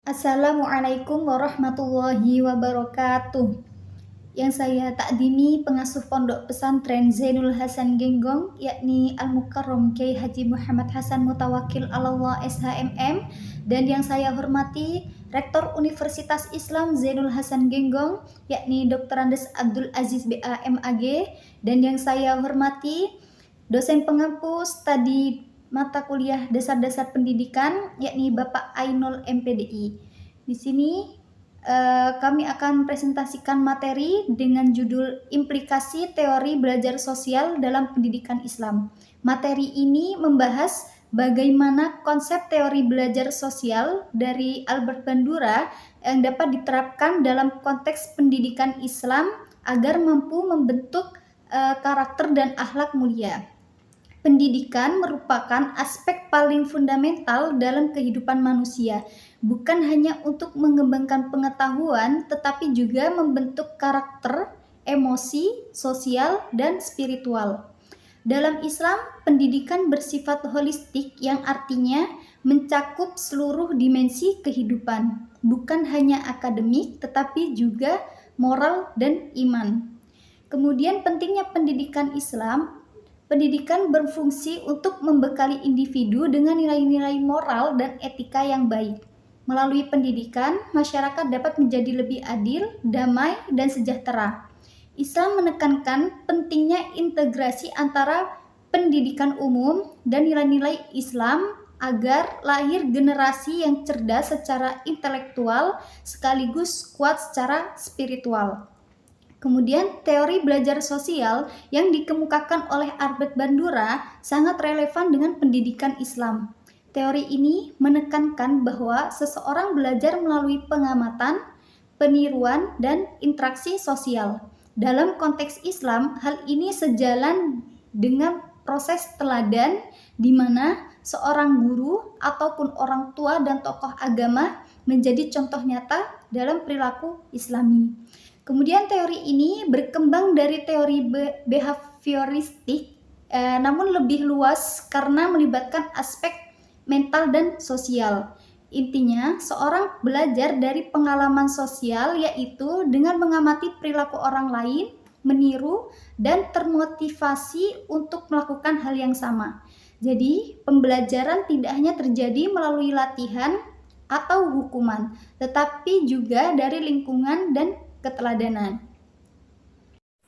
Assalamualaikum warahmatullahi wabarakatuh. Yang saya takdimi pengasuh Pondok Pesantren Zainul Hasan Genggong, yakni Al-Mukarram Kyai Haji Muhammad Hasan Mutawakil Allah SHMM, dan yang saya hormati Rektor Universitas Islam Zainul Hasan Genggong, yakni Dr. Andes Abdul Aziz BA MAG, dan yang saya hormati dosen pengampu studi mata kuliah dasar-dasar pendidikan, yakni Bapak Ainul MPDI. Di sini kami akan presentasikan materi dengan judul Implikasi Teori Belajar Sosial dalam Pendidikan Islam. Materi ini membahas bagaimana konsep teori belajar sosial dari Albert Bandura yang dapat diterapkan dalam konteks pendidikan Islam agar mampu membentuk karakter dan akhlak mulia. Pendidikan merupakan aspek paling fundamental dalam kehidupan manusia, bukan hanya untuk mengembangkan pengetahuan, tetapi juga membentuk karakter, emosi, sosial, dan spiritual. Dalam Islam, pendidikan bersifat holistik yang artinya mencakup seluruh dimensi kehidupan, bukan hanya akademik, tetapi juga moral dan iman. Kemudian pentingnya pendidikan Islam. Pendidikan berfungsi untuk membekali individu dengan nilai-nilai moral dan etika yang baik. Melalui pendidikan, masyarakat dapat menjadi lebih adil, damai, dan sejahtera. Islam menekankan pentingnya integrasi antara pendidikan umum dan nilai-nilai Islam agar lahir generasi yang cerdas secara intelektual sekaligus kuat secara spiritual. Kemudian teori belajar sosial yang dikemukakan oleh Albert Bandura sangat relevan dengan pendidikan Islam. Teori ini menekankan bahwa seseorang belajar melalui pengamatan, peniruan, dan interaksi sosial. Dalam konteks Islam, hal ini sejalan dengan proses teladan di mana seorang guru ataupun orang tua dan tokoh agama menjadi contoh nyata dalam perilaku Islami. Kemudian teori ini berkembang dari teori behavioristik, namun lebih luas karena melibatkan aspek mental dan sosial. Intinya, seorang belajar dari pengalaman sosial, yaitu dengan mengamati perilaku orang lain, meniru, dan termotivasi untuk melakukan hal yang sama. Jadi, pembelajaran tidak hanya terjadi melalui latihan atau hukuman, tetapi juga dari lingkungan dan keteladanan.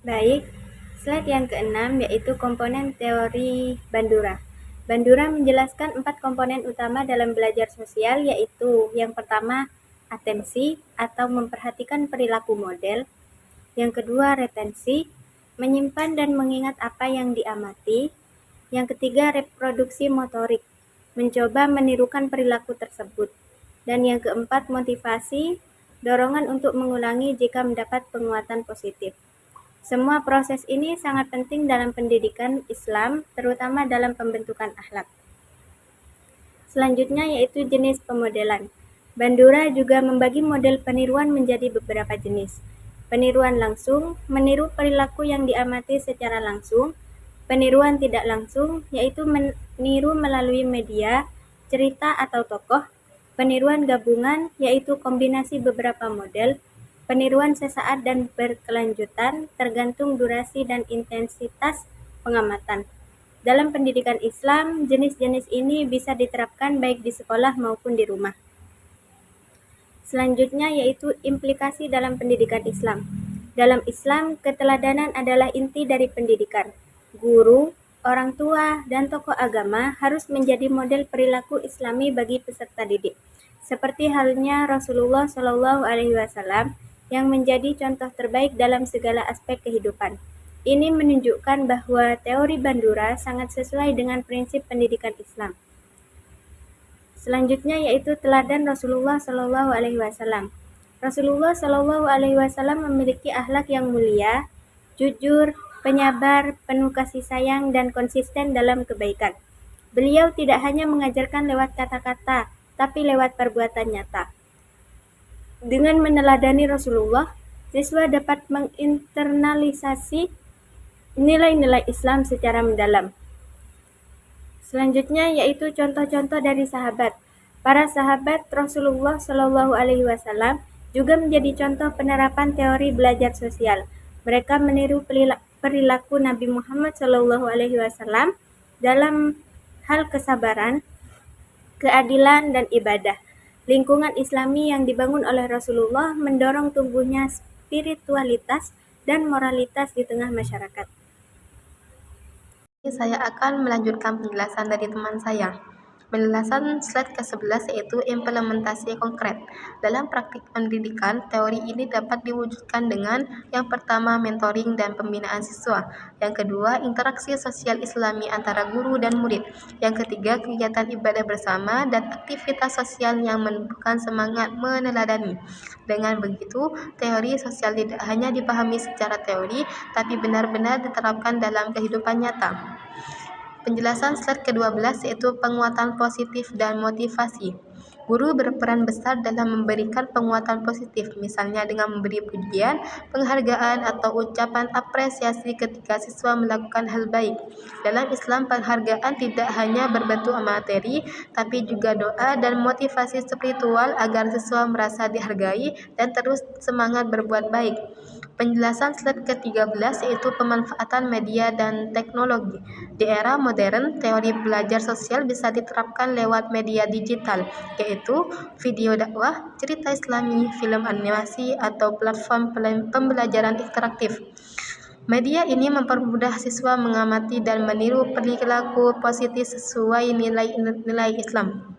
Baik, slide yang keenam yaitu komponen teori Bandura. Bandura menjelaskan 4 komponen utama dalam belajar sosial, yaitu yang pertama, atensi atau memperhatikan perilaku model. Yang kedua, retensi, menyimpan dan mengingat apa yang diamati. Yang ketiga, reproduksi motorik, mencoba menirukan perilaku tersebut. Dan yang keempat, motivasi, dorongan untuk mengulangi jika mendapat penguatan positif. Semua proses ini sangat penting dalam pendidikan Islam, terutama dalam pembentukan akhlak. Selanjutnya yaitu jenis pemodelan. Bandura juga membagi model peniruan menjadi beberapa jenis. Peniruan langsung, meniru perilaku yang diamati secara langsung. Peniruan tidak langsung, yaitu meniru melalui media, cerita atau tokoh. Peniruan gabungan, yaitu kombinasi beberapa model. Peniruan sesaat dan berkelanjutan, tergantung durasi dan intensitas pengamatan. Dalam pendidikan Islam, jenis-jenis ini bisa diterapkan baik di sekolah maupun di rumah. Selanjutnya yaitu implikasi dalam pendidikan Islam. Dalam Islam, keteladanan adalah inti dari pendidikan. Guru, orang tua, dan tokoh agama harus menjadi model perilaku Islami bagi peserta didik. Seperti halnya Rasulullah SAW yang menjadi contoh terbaik dalam segala aspek kehidupan. Ini menunjukkan bahwa teori Bandura sangat sesuai dengan prinsip pendidikan Islam. Selanjutnya yaitu teladan Rasulullah SAW. Rasulullah SAW memiliki akhlak yang mulia, jujur, penyabar, penuh kasih sayang, dan konsisten dalam kebaikan. Beliau tidak hanya mengajarkan lewat kata-kata, tapi lewat perbuatan nyata. Dengan meneladani Rasulullah, siswa dapat menginternalisasi nilai-nilai Islam secara mendalam. Selanjutnya yaitu contoh-contoh dari sahabat. Para sahabat Rasulullah Shallallahu Alaihi Wasallam juga menjadi contoh penerapan teori belajar sosial. Mereka meniru perilaku Nabi Muhammad Shallallahu Alaihi Wasallam dalam hal kesabaran, keadilan, dan ibadah. Lingkungan Islami yang dibangun oleh Rasulullah mendorong tumbuhnya spiritualitas dan moralitas di tengah masyarakat. Saya akan melanjutkan penjelasan dari teman saya. Penjelasan slide ke-11 yaitu implementasi konkret. Dalam praktik pendidikan, teori ini dapat diwujudkan dengan yang pertama mentoring dan pembinaan siswa, yang kedua interaksi sosial Islami antara guru dan murid, yang ketiga kegiatan ibadah bersama dan aktivitas sosial yang menumbuhkan semangat meneladani. Dengan begitu, teori sosial tidak hanya dipahami secara teori, tapi benar-benar diterapkan dalam kehidupan nyata. Penjelasan slide ke-12 yaitu penguatan positif dan motivasi. Guru berperan besar dalam memberikan penguatan positif, misalnya dengan memberi pujian, penghargaan, atau ucapan apresiasi ketika siswa melakukan hal baik. Dalam Islam, penghargaan tidak hanya berbentuk materi, tapi juga doa dan motivasi spiritual agar siswa merasa dihargai dan terus semangat berbuat baik. Penjelasan slide ke-13 yaitu pemanfaatan media dan teknologi. Di era modern, teori belajar sosial bisa diterapkan lewat media digital, yaitu video dakwah, cerita Islami, film animasi, atau platform pembelajaran interaktif. Media ini mempermudah siswa mengamati dan meniru perilaku positif sesuai nilai-nilai Islam.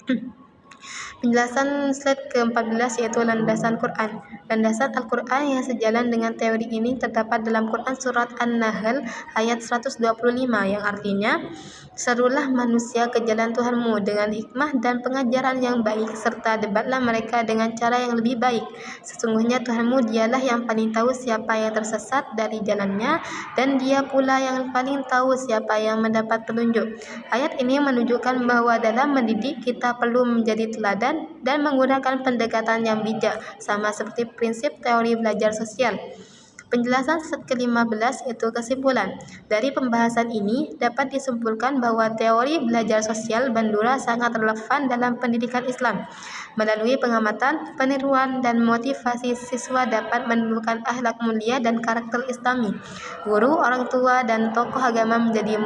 Penjelasan slide ke-14 yaitu landasan Quran. Landasan Al-Quran yang sejalan dengan teori ini terdapat dalam Quran Surat An-Nahl ayat 125 yang artinya, "Serulah manusia ke jalan Tuhanmu dengan hikmah dan pengajaran yang baik, serta debatlah mereka dengan cara yang lebih baik. Sesungguhnya Tuhanmu dialah yang paling tahu siapa yang tersesat dari jalannya, dan dia pula yang paling tahu siapa yang mendapat petunjuk." Ayat ini menunjukkan bahwa dalam mendidik kita perlu menjadi teladan dan menggunakan pendekatan yang bijak, sama seperti prinsip teori belajar sosial. Penjelasan slide ke-15 yaitu kesimpulan. Dari pembahasan ini dapat disimpulkan bahwa teori belajar sosial Bandura sangat relevan dalam pendidikan Islam. Melalui pengamatan, peniruan, dan motivasi, siswa dapat menumbuhkan akhlak mulia dan karakter Islami. Guru, orang tua, dan tokoh agama menjadi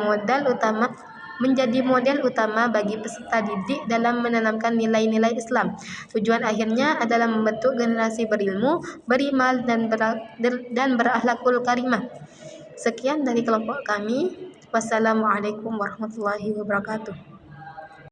model utama bagi peserta didik dalam menanamkan nilai-nilai Islam. Tujuan akhirnya adalah membentuk generasi berilmu, beriman, dan berakhlakul karimah. Sekian dari kelompok kami. Wassalamualaikum warahmatullahi wabarakatuh.